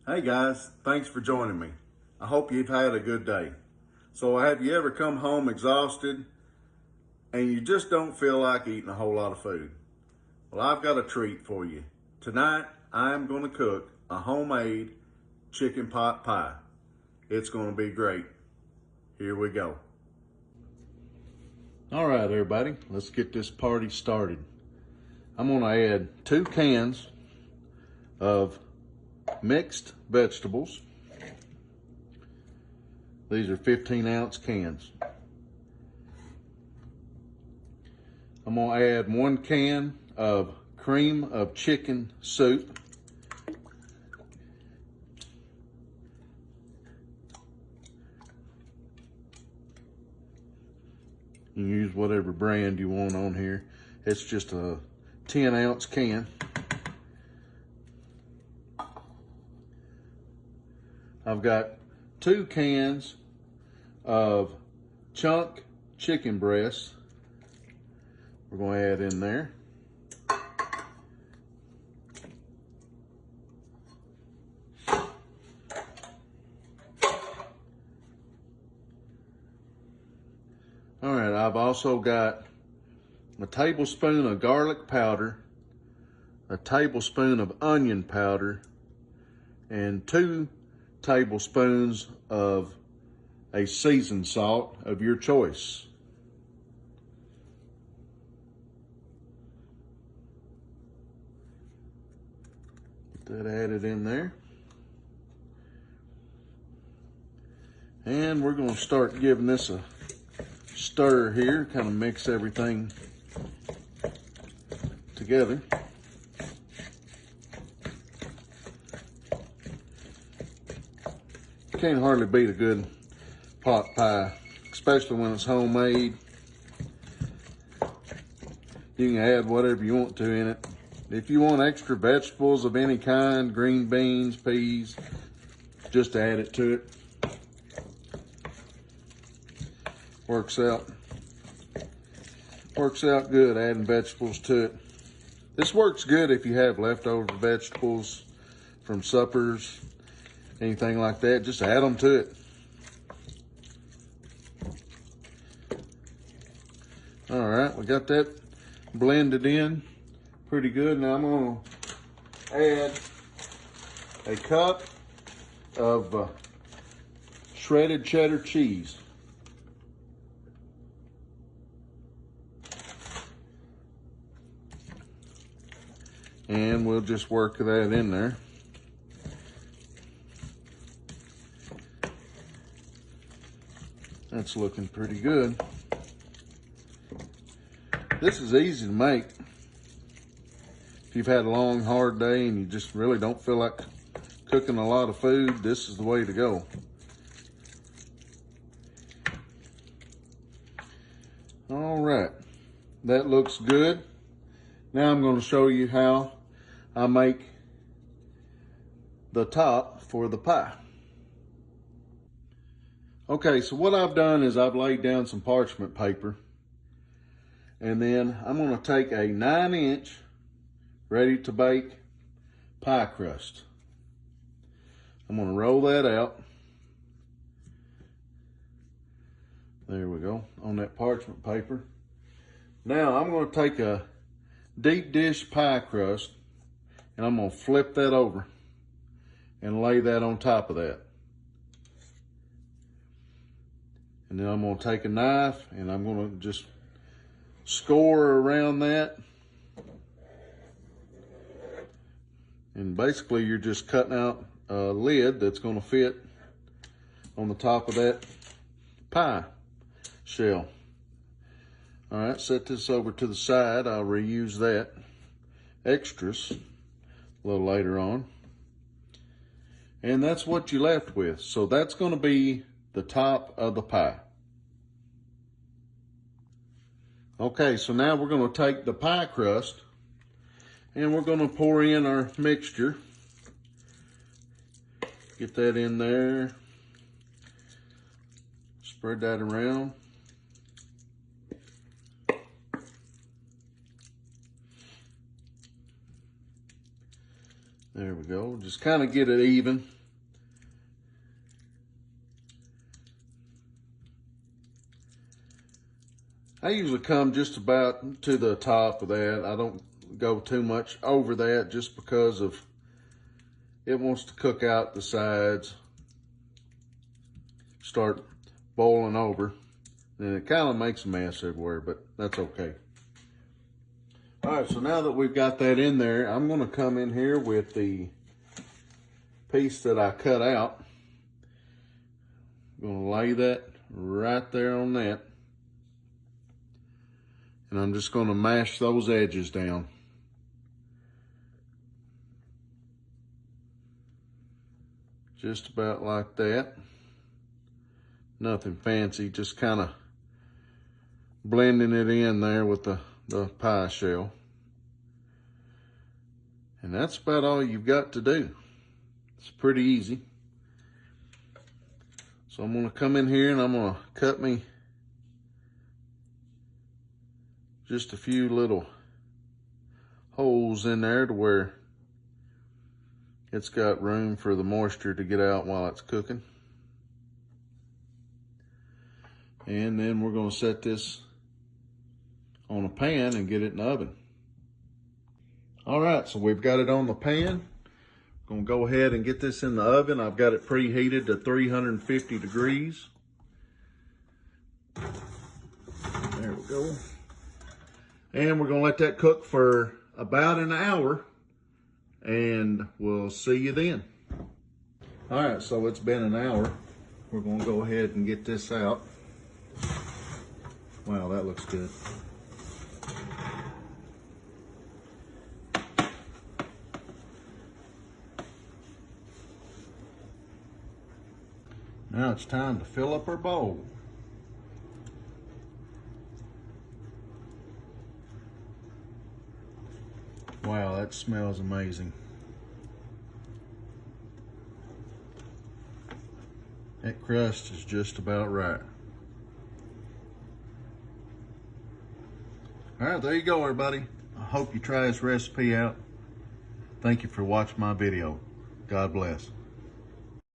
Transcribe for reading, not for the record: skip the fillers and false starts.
Hey guys, thanks for joining me. I hope you've had a good day. So, have you ever come home exhausted and you just don't feel like eating a whole lot of food? Well, I've got a treat for you. Tonight, I'm going to cook a homemade chicken pot pie. It's going to be great. Here we go. All right, everybody, let's get this party started. I'm going to add 2 cans of mixed vegetables. These are 15-ounce cans. I'm going to add 1 can of cream of chicken soup. You can use whatever brand you want on here. It's just a 10-ounce can. I've got 2 cans of chunk chicken breasts. We're going to add in there. All right, I've also got a tablespoon of garlic powder, a tablespoon of onion powder, and 2 tablespoons of a seasoned salt of your choice. Get that added in there. And we're going to start giving this a stir here, kind of mix everything together. You can't hardly beat a good pot pie, especially when it's homemade. You can add whatever you want to in it. If you want extra vegetables of any kind, green beans, peas, just add it to it. Works out good adding vegetables to it. This works good if you have leftover vegetables from suppers, anything like that. Just add them to it. All right, we got that blended in pretty good. Now I'm going to add a cup of shredded cheddar cheese. And we'll just work that in there. That's looking pretty good. This is easy to make. If you've had a long, hard day and you just really don't feel like cooking a lot of food, this is the way to go. All right, that looks good. Now I'm going to show you how I make the top for the pie. Okay, so what I've done is I've laid down some parchment paper, and then I'm going to take a 9-inch ready to bake pie crust. I'm going to roll that out. There we go, on that parchment paper. Now I'm going to take a deep dish pie crust and I'm going to flip that over and lay that on top of that. And then I'm going to take a knife and I'm going to just score around that. And basically you're just cutting out a lid that's going to fit on the top of that pie shell. All right, set this over to the side. I'll reuse that extras a little later on. And that's what you're left with. So that's going to be the top of the pie. Okay, so now we're going to take the pie crust and we're going to pour in our mixture. Get that in there. Spread that around. There we go. Just kind of get it even. I usually come just about to the top of that. I don't go too much over that just because of it wants to cook out the sides, start boiling over, and it kind of makes a mess everywhere, but that's okay. All right, so now that we've got that in there, I'm gonna come in here with the piece that I cut out. I'm gonna lay that right there on that. And I'm just gonna mash those edges down. Just about like that. Nothing fancy, just kind of blending it in there with the pie shell. And that's about all you've got to do. It's pretty easy. So I'm gonna come in here and I'm gonna cut me just a few little holes in there to where it's got room for the moisture to get out while it's cooking. And then we're gonna set this on a pan and get it in the oven. All right, so we've got it on the pan. Gonna go ahead and get this in the oven. I've got it preheated to 350 degrees. There we go. And we're gonna let that cook for about an hour, and we'll see you then. All right, so it's been an hour. We're gonna go ahead and get this out. Wow, that looks good. Now it's time to fill up our bowl. Wow, that smells amazing. That crust is just about right. All right, there you go, everybody. I hope you try this recipe out. Thank you for watching my video. God bless.